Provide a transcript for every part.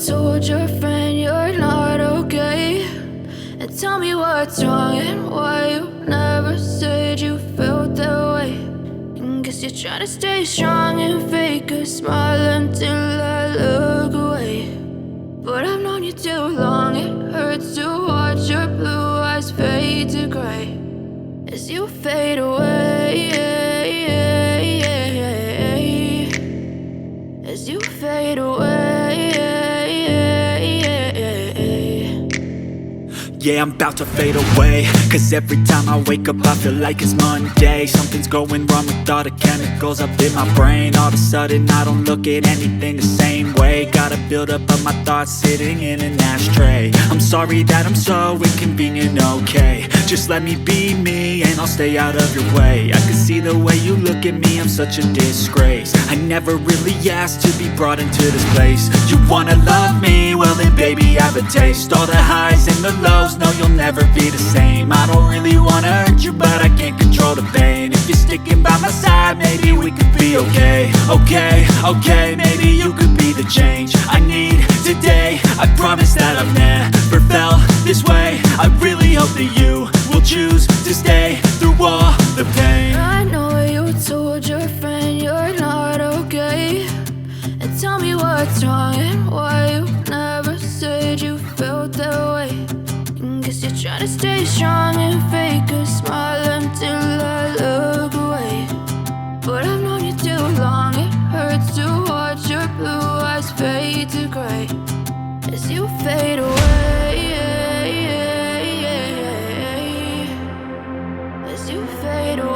told your friend you're not okay, and tell me what's wrong and why you never said you felt that way. And guess you're trying to stay strong and fake a smile until I look away. But I've known you too long, it hurts to watch your blue eyes fade to gray as you fade away, as you fade away. Yeah, I'm about to fade away, cause every time I wake up I feel like it's Monday. Something's going wrong with all the chemicals up in my brain. All of a sudden I don't look at anything the same way. Gotta build up of my thoughts sitting in an ashtray. I'm sorry that I'm so inconvenient, okay. Just let me be me and I'll stay out of your way. I can see the way you look at me, I'm such a disgrace. I never really asked to be brought into this place. You wanna love me? Well then baby have a taste. All the highs and the lows, no you'll never be the same. I don't really wanna hurt you but I can't control the pain. If you're sticking by my side maybe we could be okay. Okay, maybe you could be the change I need today. I promise that I've never felt this way. I really hope that you will choose to stay through all the pain. I know you told your friend you're not okay, and tell me what's wrong and why you never said you felt that way. And guess you're trying to stay strong and fake a smile until I look away. But I've known you too long, it hurts to watch your blue eyes fade to gray as you fade away, as you fade away,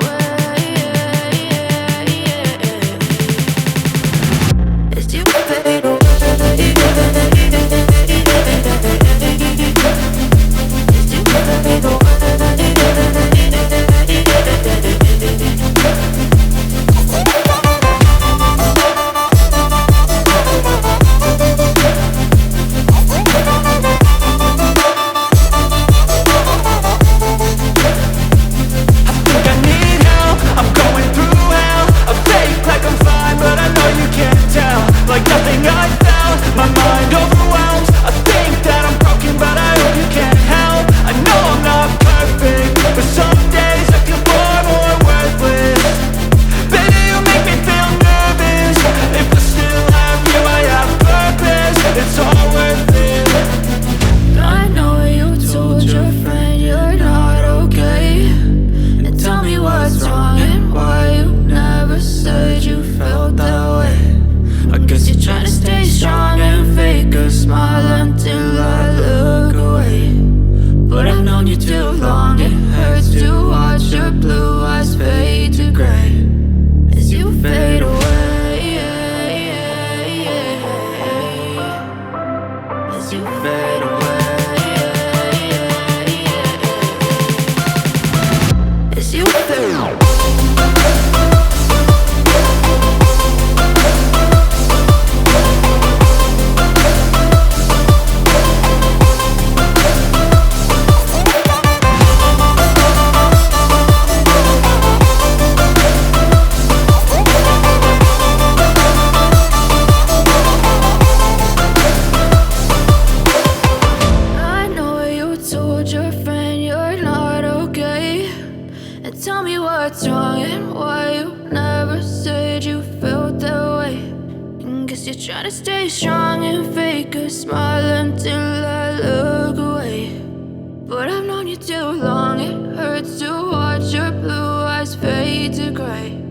as you fade away. Like nothing I felt, my mind overwhelmed. I think that I'm broken, but I hope you can't help. I know I'm not perfect, but some days I feel far more worthless. Baby, you make me feel nervous. If I still have you, I have purpose. It's all worth it. I know you told your friend you're not okay, and tell me what's wrong and why you never said you felt that way. I guess you're trying to stay strong and fake a smile until I look away. But I've known you too long, it hurts to watch your blue eyes fade to gray as you fade away, as you fade away, as you fade away. Your friend you're not okay, and tell me what's wrong and why you never said you felt that way. And guess you're trying to stay strong and fake a smile until I look away. But I've known you too long, it hurts to watch your blue eyes fade to gray